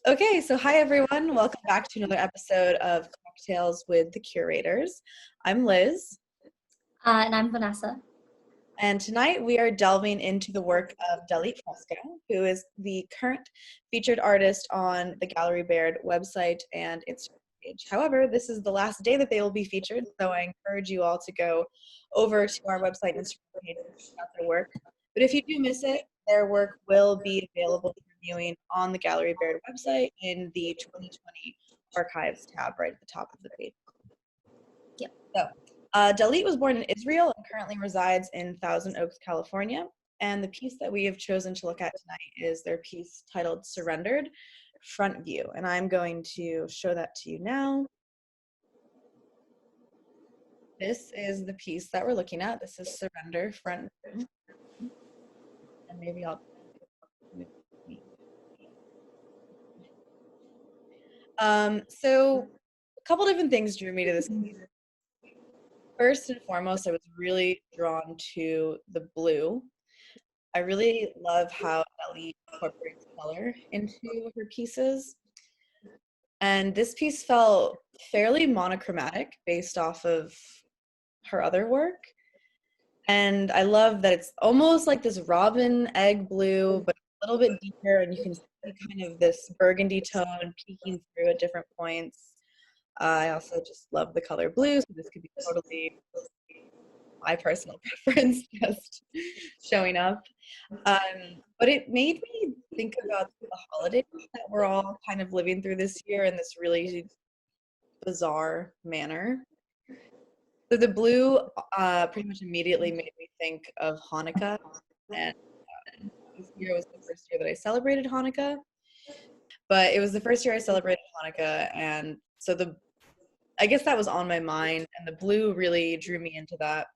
Okay, so hi everyone. Welcome back to another episode of Cocktails with the Curators. I'm Liz, And I'm Vanessa. and tonight we are delving into the work of Dalit Fresco, who is the current featured artist on the Gallery Baird website and Instagram page. However, this is the last day that they will be featured, so I encourage you all to go over to our website and Instagram page and check out their work. But if you do miss it, their work will be available for viewing on the Gallery Baird website in the 2020 archives tab right at the top of the page. Yep. So, Dalit was born in Israel and currently resides in Thousand Oaks, California. And the piece that we have chosen to look at tonight is their piece titled Surrendered, Front View. And I'm going to show that to you now. This is the piece that we're looking at. This is Surrender, Front View. And maybe I'll... So a couple different things drew me to this piece. First and foremost, I was really drawn to the blue. I really love how Ellie incorporates color into her pieces. And this piece felt fairly monochromatic based off of her other work. And I love that it's almost like this robin egg blue, but a little bit deeper, and you can see kind of this burgundy tone peeking through at different points. I also just love the color blue, so this could be totally my personal preference just showing up. But it made me think about the holidays that we're all kind of living through this year in this really bizarre manner. So the blue pretty much immediately made me think of Hanukkah, and this year was the first year that I celebrated Hanukkah. But it was the first year I celebrated Hanukkah, and so I guess that was on my mind, and the blue really drew me into that.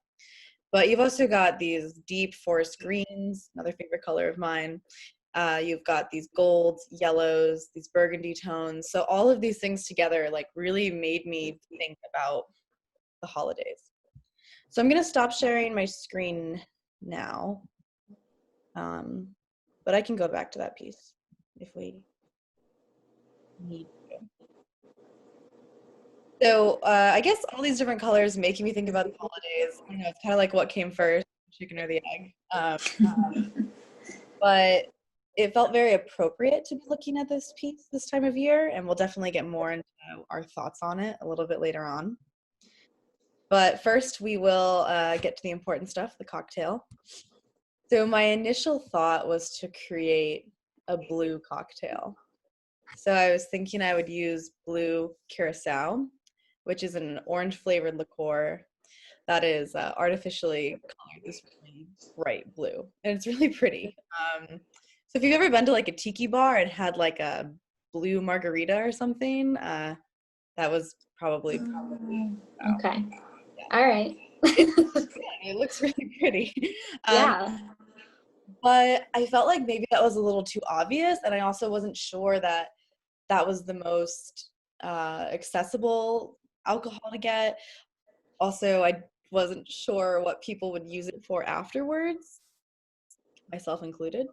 But you've also got these deep forest greens, another favorite color of mine. You've got these golds, yellows, these burgundy tones. So all of these things together like really made me think about the holidays. So I'm going to stop sharing my screen now. But I can go back to that piece if we need to. So I guess all these different colors making me think about the holidays. I don't know, it's kind of like what came first, the chicken or the egg. But it felt very appropriate to be looking at this piece this time of year, and we'll definitely get more into our thoughts on it a little bit later on. But first, we will get to the important stuff, the cocktail. So my initial thought was to create a blue cocktail. So I was thinking I would use blue curacao, which is an orange-flavored liqueur that is artificially colored this really bright blue, and it's really pretty. So if you've ever been to like a tiki bar and had like a blue margarita or something, that was probably. Okay. Yeah. All right. It looks really pretty. Yeah. But I felt like maybe that was a little too obvious, and I also wasn't sure that that was the most accessible alcohol to get. Also, I wasn't sure what people would use it for afterwards, myself included.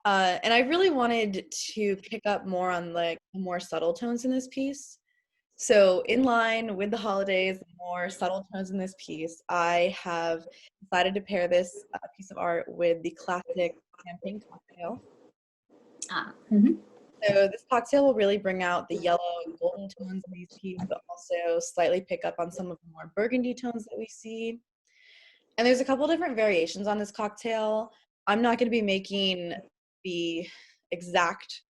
And I really wanted to pick up more on like more subtle tones in this piece. So in line with the holidays, more subtle tones in this piece, I have decided to pair this piece of art with the Classic Champaign Cocktail. So this cocktail will really bring out the yellow and golden tones in these pieces, but also slightly pick up on some of the more burgundy tones that we see. And there's a couple different variations on this cocktail. I'm not going to be making the exact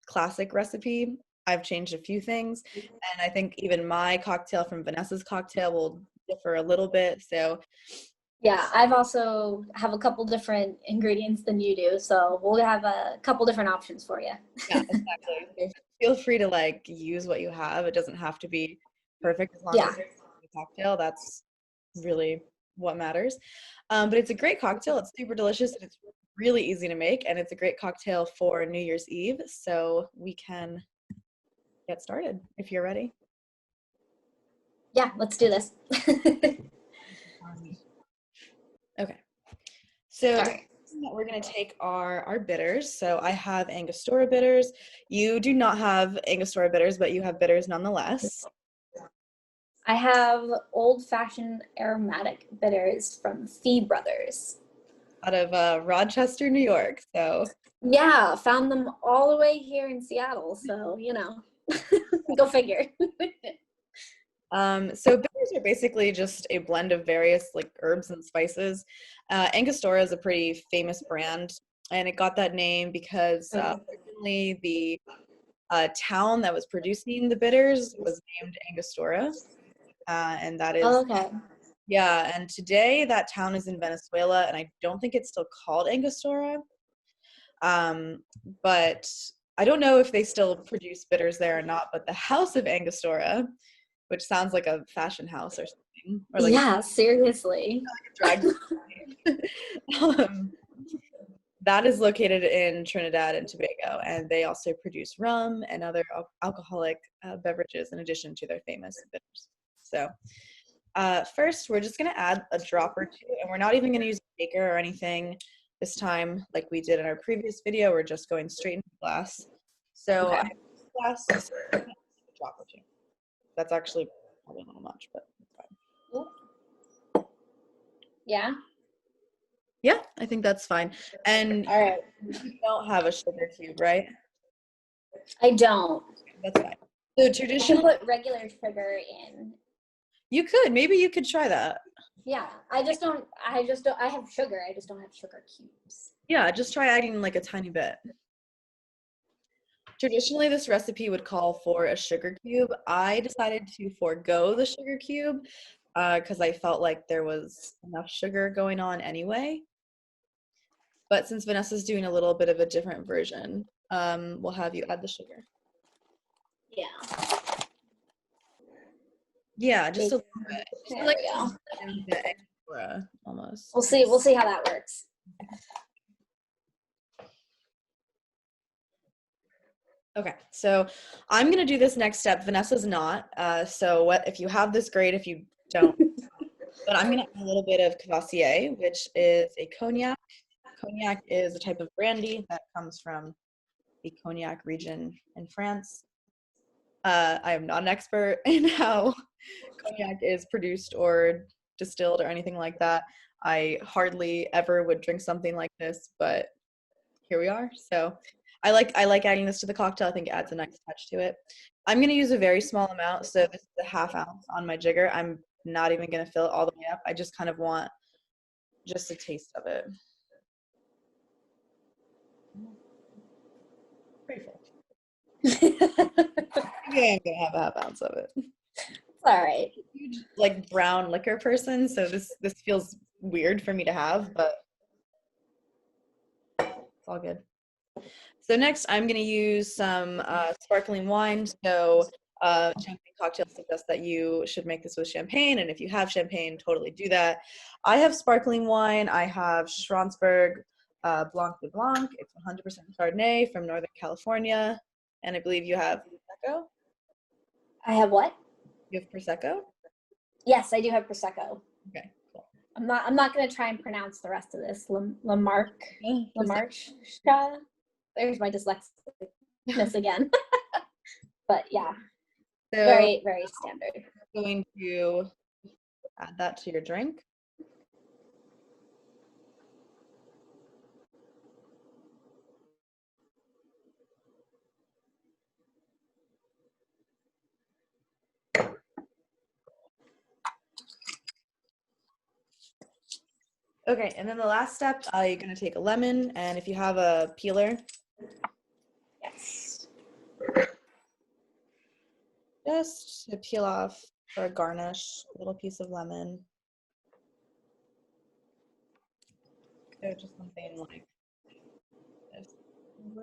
classic recipe. I've changed a few things, and I think even my cocktail from Vanessa's cocktail will differ a little bit. So yeah, I've also have a couple different ingredients than you do, so we'll have a couple different options for you. Yeah, exactly. So feel free to like use what you have. It doesn't have to be perfect as long as it's a cocktail. That's really what matters. But it's a great cocktail. It's super delicious, and it's really easy to make, and it's a great cocktail for New Year's Eve. So we can get started if you're ready. Yeah, let's do this. Okay. So we're going to take our bitters. So I have Angostura bitters. You do not have Angostura bitters, but you have bitters nonetheless. I have old-fashioned aromatic bitters from Fee Brothers. Out of Rochester, New York. So yeah, found them all the way here in Seattle. So, you know, go figure. So bitters are basically just a blend of various like herbs and spices. Angostura is a pretty famous brand, and it got that name because originally the town that was producing the bitters was named Angostura, and that is okay. yeah. And today that town is in Venezuela, and I don't think it's still called Angostura. But I don't know if they still produce bitters there or not. But the House of Angostura, which sounds like a fashion house or something, or like yeah, seriously. a drag that is located in Trinidad and Tobago, and they also produce rum and other alcoholic beverages in addition to their famous bitters. So first, we're just going to add a drop or two, and we're not even going to use a shaker or anything this time like we did in our previous video. We're just going straight into the glass. So okay. I have a glass, so a drop or two. That's actually probably a little much, but it's fine. Yeah? Yeah, I think that's fine. And all right. You don't have a sugar cube, right? I don't. That's fine. So I can traditionally, put regular sugar in. you could. Maybe you could try that. Yeah, I have sugar, I just don't have sugar cubes. Yeah, just try adding like a tiny bit. Traditionally, this recipe would call for a sugar cube. I decided to forego the sugar cube because I felt like there was enough sugar going on anyway. But since Vanessa's doing a little bit of a different version, we'll have you add the sugar. Yeah. Yeah, just a little bit. There like we go. Almost. We'll see how that works. Okay, so I'm gonna do this next step. Vanessa's not. So what if you have this, great. If you don't, but I'm gonna add a little bit of Cavassier, which is a cognac. Cognac is a type of brandy that comes from the Cognac region in France. I am not an expert in how cognac is produced or distilled or anything like that. I hardly ever would drink something like this, but here we are. So I like adding this to the cocktail. I think it adds a nice touch to it. I'm going to use a very small amount, so this is a ½ ounce on my jigger. I'm not even going to fill it all the way up. I just kind of want just a taste of it. Pretty full. Yeah, I'm gonna have a ½ ounce of it. All right. Huge, like brown liquor person, so this feels weird for me to have, but it's all good. So next, I'm gonna use some sparkling wine. So Champagne Cocktail suggests that you should make this with champagne, and if you have champagne, totally do that. I have sparkling wine. I have Schransberg Blanc de Blanc. It's 100% Chardonnay from Northern California, and I believe you have Prosecco. I have what? You have Prosecco? Yes, I do have Prosecco. Okay, cool. I'm not going to try and pronounce the rest of this. Lamarck. There's my dyslexic again. But yeah, So very, very standard. I'm going to add that to your drink. Okay, and then the last step, you're going to take a lemon, and if you have a peeler, yes, just to peel off for a garnish, a little piece of lemon. So just something like this. I'm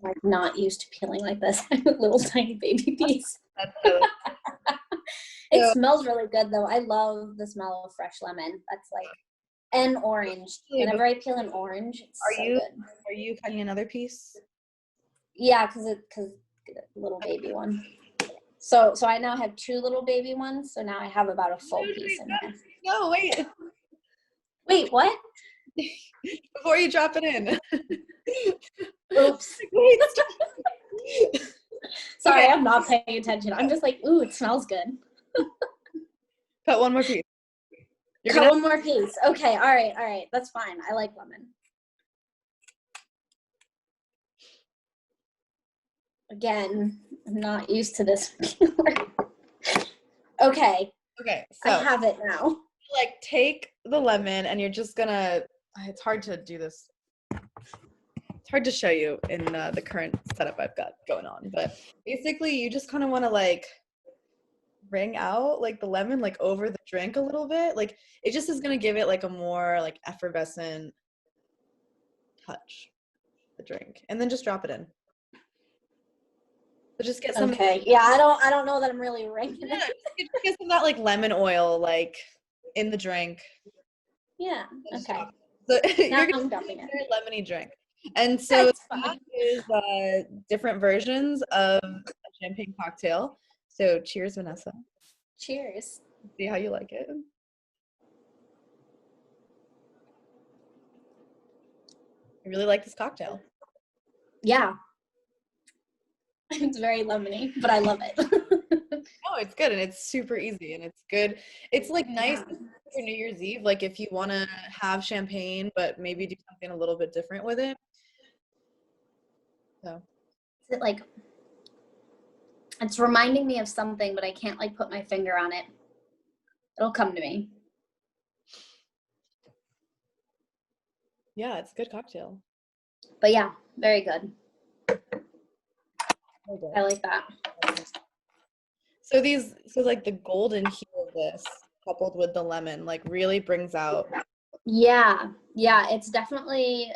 like not used to peeling like this. I'm a little tiny baby piece. That's so It smells really good though. I love the smell of fresh lemon. That's like, and orange. Whenever I peel an orange, it's so good. Are you cutting another piece? Yeah, because little baby one. So I now have 2 little baby ones. So now I have about a full piece in here. No, wait. Wait, what? Before you drop it in. Oops. Wait. Sorry, Okay. I'm not paying attention. I'm just like, ooh, it smells good. Cut one more piece. Cut one more piece. Okay, all right. That's fine. I like lemon. Again, I'm not used to this. Okay. Okay, I so have it now. like take the lemon and you're just gonna, it's hard to do this. It's hard to show you in the current setup I've got going on, but basically you just kind of want to like wring out like the lemon like over the drink a little bit. Like it just is gonna give it like a more like effervescent touch, the drink, and then just drop it in. So just get some. Okay. Yeah, I don't know that I'm really wringing it. Just get some of that like lemon oil like in the drink. Yeah. Okay. So Now you're I'm gonna dumping it. a lemony drink, and so That's that fine. is different versions of a champagne cocktail. So cheers, Vanessa. Cheers. See how you like it. I really like this cocktail. Yeah. It's very lemony, but I love it. Oh, it's good and it's super easy and it's good. It's like nice for New Year's Eve, like if you want to have champagne, but maybe do something a little bit different with it. So. Is it like, it's reminding me of something, but I can't like put my finger on it. It'll come to me. Yeah, it's a good cocktail. But yeah, very good. I like that. So like the golden hue of this coupled with the lemon, like really brings out. Yeah, it's definitely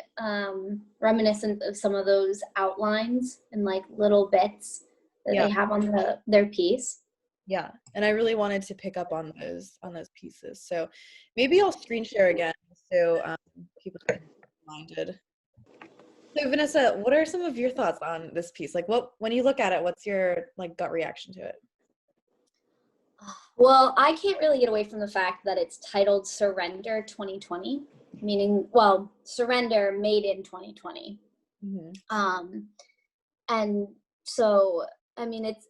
reminiscent of some of those outlines and like little bits that they have on their piece. Yeah, and I really wanted to pick up on those pieces. So maybe I'll screen share again so people can be reminded. So Vanessa, what are some of your thoughts on this piece? Like when you look at it, what's your like gut reaction to it? Well, I can't really get away from the fact that it's titled Surrender 2020, meaning, well, Surrender made in 2020. Mm-hmm. And so, I mean, it's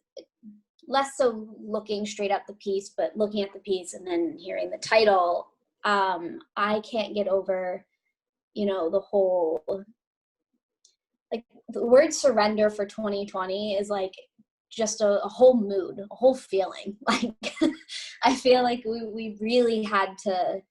less so looking straight at the piece, but looking at the piece and then hearing the title, I can't get over, the whole, like the word surrender for 2020 is like just a whole mood, a whole feeling. Like I feel like we really had to,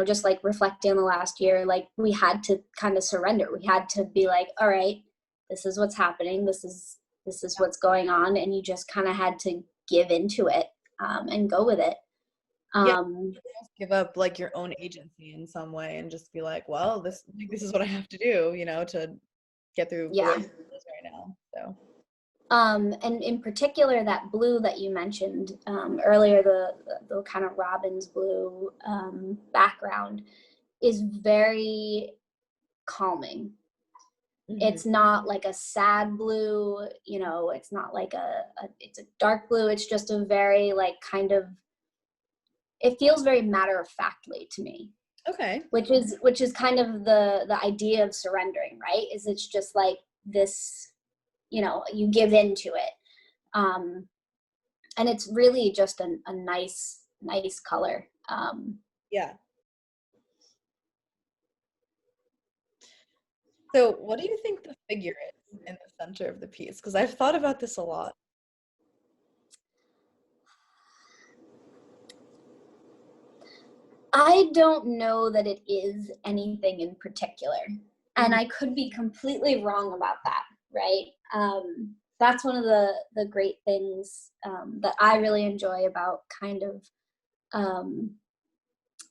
just like reflecting on the last year, like we had to kind of surrender. We had to be like, all right, this is what's happening. This is what's going on. And you just kind of had to give into it and go with it. Give up like your own agency in some way and just be like, well, this is what I have to do, to get through the way it is right now. So. And in particular, that blue that you mentioned earlier, the kind of robin's blue background is very calming. Mm-hmm. It's not like a sad blue, it's not like it's a dark blue. It's just a very like kind of, it feels very matter-of-factly to me. Okay. Which is kind of the idea of surrendering, right? Is it's just like this, you give into it. And it's really just a nice color. Yeah. So what do you think the figure is in the center of the piece? Because I've thought about this a lot. I don't know that it is anything in particular. And I could be completely wrong about that, right? That's one of the great things that I really enjoy about kind of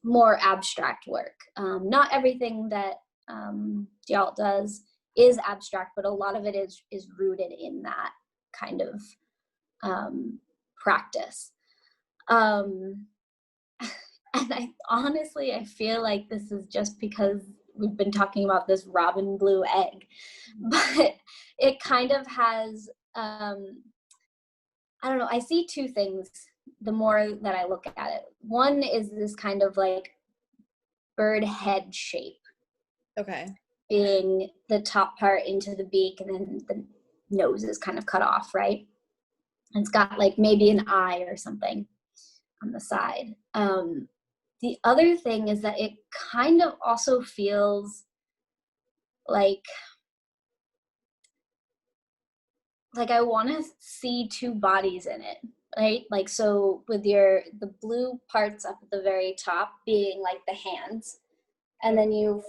more abstract work. Not everything that Dalit does is abstract, but a lot of it is rooted in that kind of practice. And I honestly feel like this is just because we've been talking about this robin blue egg, but it kind of has, I don't know, I see two things the more that I look at it. One is this kind of like bird head shape. Okay. Being the top part into the beak, and then the nose is kind of cut off, right? And it's got like maybe an eye or something on the side. The other thing is that it kind of also feels like I want to see two bodies in it, right? Like, so with the blue parts up at the very top being like the hands, and then your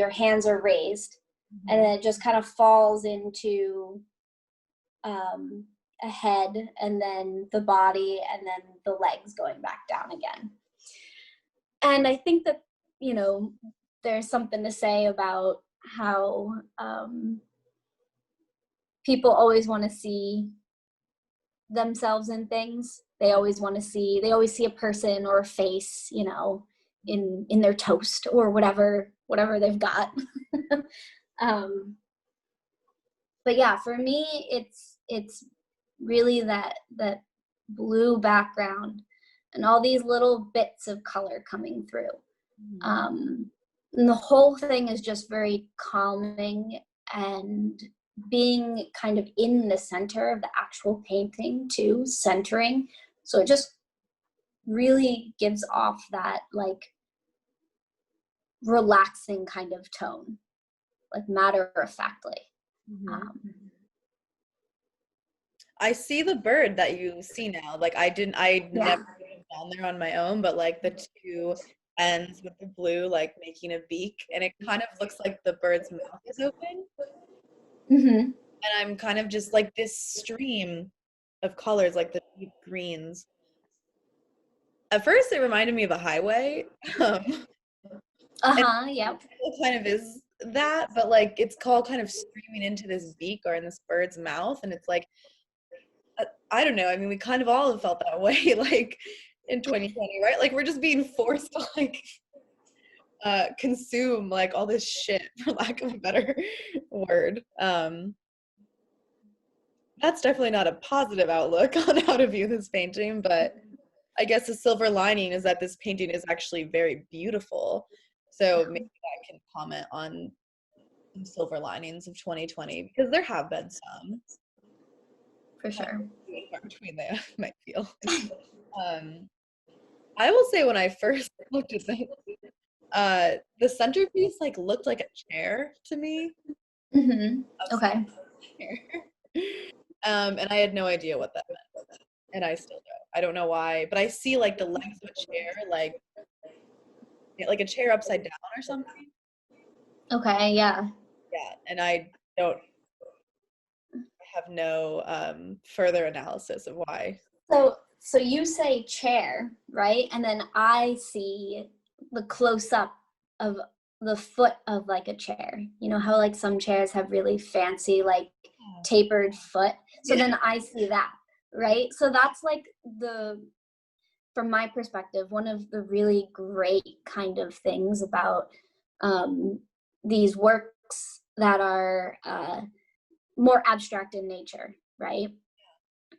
hands are raised, and then it just kind of falls into a head, and then the body, and then the legs going back down again. And I think that, you know, there's something to say about how people always want to see themselves in things. They always see a person or a face, you know, in their toast or whatever they've got. But yeah, for me, it's really that blue background and all these little bits of color coming through. And the whole thing is just very calming, and being kind of in the center of the actual painting too, centering. So it just really gives off that like relaxing kind of tone, like matter of factly. I see the bird that you see now. Like I never put it down there on my own, but like the two ends with the blue, like making a beak, and it kind of looks like the bird's mouth is open. And I'm kind of just like this stream of colors, like the deep greens. At first, it reminded me of a highway. Yep. It kind of is that, but like it's all kind of streaming into this beak or in this bird's mouth, and it's like, I don't know. I mean, we kind of all have felt that way, like in 2020, right? Like we're just being forced to like consume like all this shit, for lack of a better word. That's definitely not a positive outlook on how to view this painting, but I guess the silver lining is that this painting is actually very beautiful. So maybe I can comment on some silver linings of 2020, because there have been some. For sure. Between they might feel. I will say when I first looked at this, the centerpiece like looked like a chair to me. Okay. And I had no idea what that meant, and I still don't. I don't know why, but I see like the legs of a chair, like a chair upside down or something. Okay. Yeah. Yeah, and I have no further analysis of why. So you say chair, right? And then I see the close up of the foot of like a chair. You know how like some chairs have really fancy like tapered foot. So then I see that, right? So that's like from my perspective, one of the really great kind of things about these works that are more abstract in nature, right?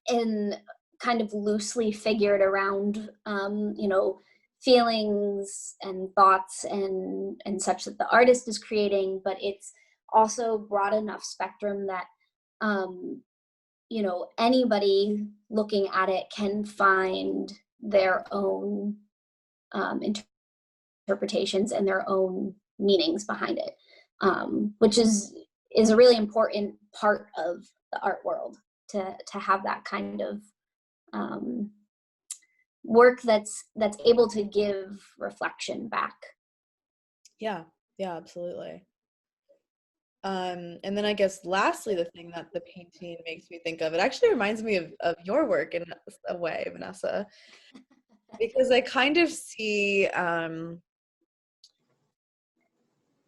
And kind of loosely figured around, you know, feelings and thoughts and such that the artist is creating, but it's also broad enough spectrum that, you know, anybody looking at it can find their own interpretations and their own meanings behind it, which is a really important part of the art world, to have that kind of work that's able to give reflection back. Yeah, absolutely. And then I guess lastly, the thing that the painting makes me think of, it actually reminds me of your work in a way, Vanessa, because I kind of see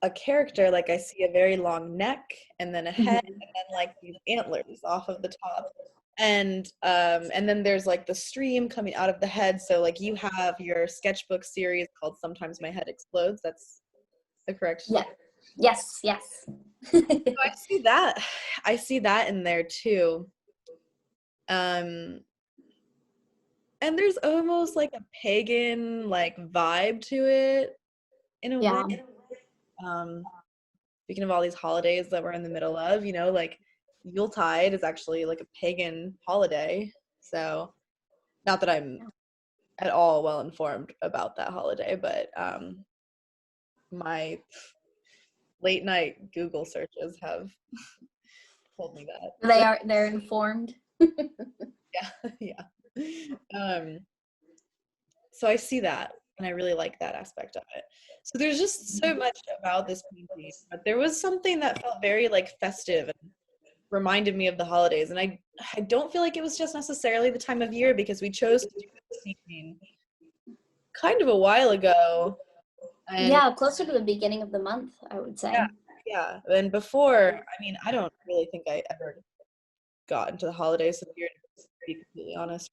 a character, like I see a very long neck and then a head and then like these antlers off of the top. And then there's like the stream coming out of the head. So like you have your sketchbook series called Sometimes My Head Explodes. That's the correct. Yeah. Yes. Yes. I see that. I see that in there too. Um, and there's almost like a pagan like vibe to it in a way. Yeah. Um, Speaking of all these holidays that we're in the middle of, like Yuletide is actually like a pagan holiday. So, not that I'm at all well informed about that holiday, but my late night Google searches have told me that. They're informed. Yeah, yeah. So I see that, and I really like that aspect of it. So there's just so much about this painting, but there was something that felt very like festive and reminded me of the holidays. And I don't feel like it was just necessarily the time of year, because we chose to do this painting kind of a while ago. And Yeah, closer to the beginning of the month, I would yeah, say. yeah. And before, I mean, I don't really think I ever got into the holidays this year, to be completely honest.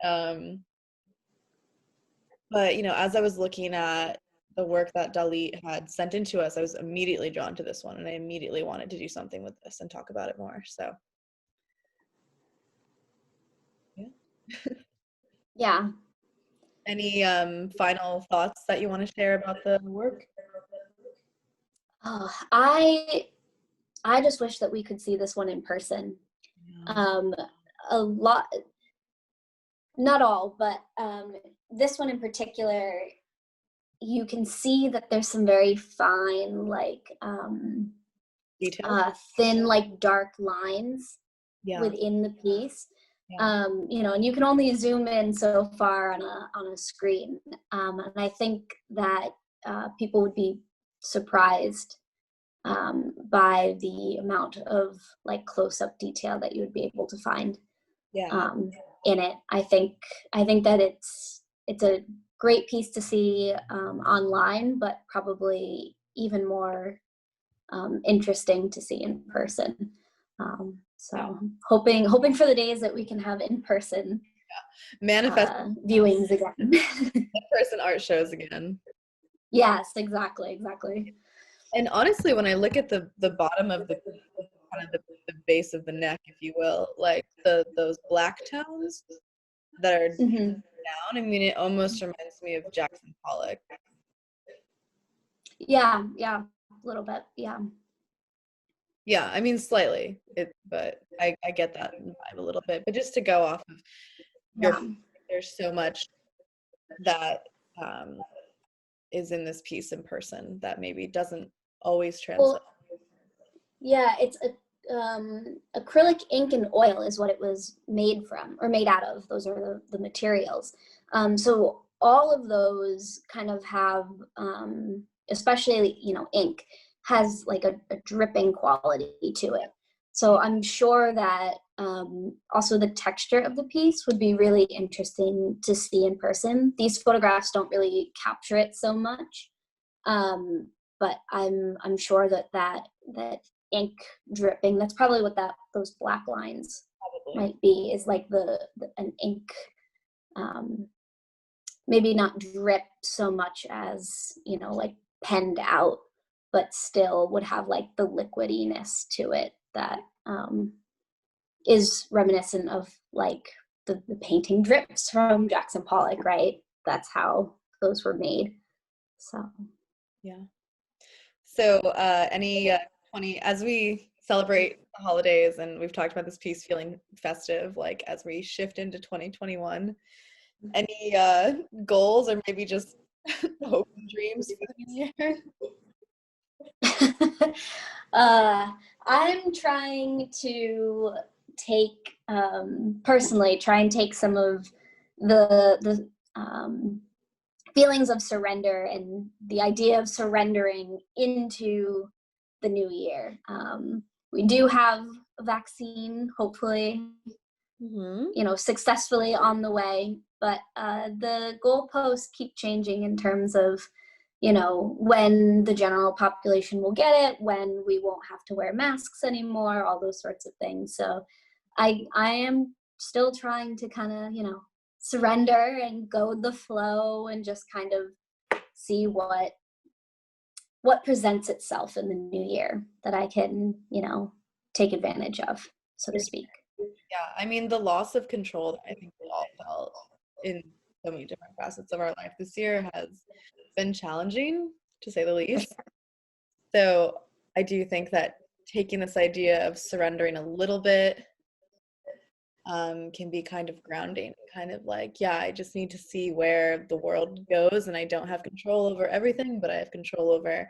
Um, but as I was looking at the work that Dalit had sent into us, I was immediately drawn to this one, and I immediately wanted to do something with this and talk about it more. So, yeah. Yeah. Any final thoughts that you want to share about the work? Oh, I just wish that we could see this one in person. Yeah. Um, a lot, not all, but this one in particular, you can see that there's some very fine, like Details? thin, like dark lines Yeah. within the piece. Yeah. And you can only zoom in so far on a screen. And I think that people would be surprised by the amount of like close-up detail that you would be able to find Yeah. in it. I think that it's a great piece to see online, but probably even more interesting to see in person. So hoping for the days that we can have in person Manifest viewings again. in-person art shows again. Yes, exactly. And honestly, when I look at the bottom of the kind of the base of the neck, if you will, like those black tones that are Hmm. down, I mean, it almost reminds me of Jackson Pollock. Yeah, a little bit. Yeah. Yeah, I mean, slightly, but I get that vibe a little bit. But just to go off of your, Yeah. there's so much that um, is in this piece in person that maybe doesn't always translate. Well, yeah, it's acrylic ink and oil is what it was made from or made out of. Those are the materials. So all of those kind of have, especially ink has like a dripping quality to it. So I'm sure that also the texture of the piece would be really interesting to see in person. These photographs don't really capture it so much, but I'm sure that ink dripping, that's probably what those black lines Probably. might be, is like an ink, maybe not drip so much as like penned out, but still would have like the liquidiness to it that is reminiscent of like the painting drips from Jackson Pollock, right? That's how those were made. So Yeah. So, any 20 as we celebrate the holidays, and we've talked about this piece feeling festive, like as we shift into 2021, any goals or maybe just hope and dreams for the new year? I'm trying to personally try and take some of the feelings of surrender and the idea of surrendering into the new year. We do have a vaccine, hopefully, successfully on the way, but the goalposts keep changing in terms of when the general population will get it, when we won't have to wear masks anymore, all those sorts of things. So I am still trying to kind of surrender and go with the flow and just kind of see what what presents itself in the new year that I can, take advantage of, so to speak. Yeah, I mean, the loss of control that I think we all felt in so many different facets of our life this year has been challenging, to say the least. So I do think that taking this idea of surrendering a little bit can be kind of grounding, kind of like, yeah, I just need to see where the world goes, and I don't have control over everything, but I have control over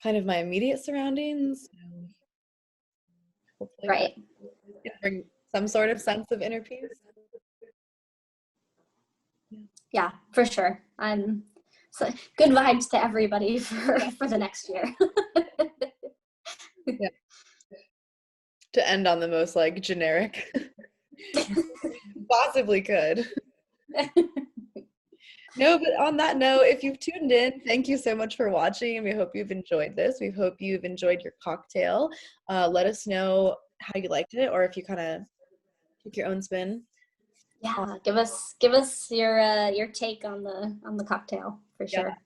kind of my immediate surroundings. So hopefully that Right. can bring some sort of sense of inner peace. Yeah, for sure. So good vibes to everybody for the next year. Yeah. To end on the most like generic possibly could. No, but on that note, if you've tuned in, thank you so much for watching. We hope you've enjoyed this. We hope you've enjoyed your cocktail. Let us know how you liked it, or if you kind of took your own spin. Yeah, give us your take on the cocktail for Yeah. sure.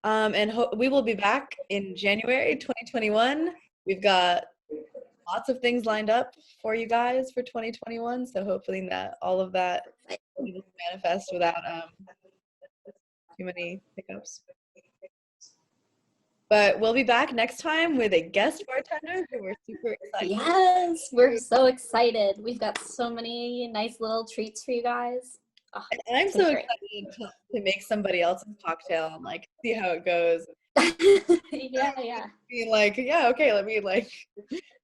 And we will be back in January 2021. We've got lots of things lined up for you guys for 2021. So hopefully that all of that will manifest without too many hiccups. But we'll be back next time with a guest bartender who we're super excited. Yes, we're so excited. We've got so many nice little treats for you guys. Oh, And I'm so excited to make somebody else's cocktail and like see how it goes. Yeah. Be like, yeah, okay, let me like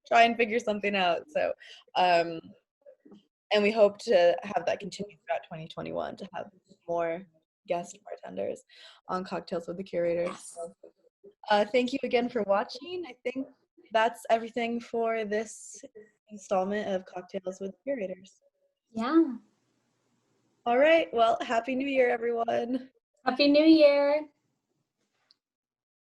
try and figure something out. So, and we hope to have that continue throughout 2021 to have more guest bartenders on Cocktails with the Curators. Yes. So, thank you again for watching. I think that's everything for this installment of Cocktails with the Curators. Yeah. All right. Well, Happy New Year, everyone. Happy New Year.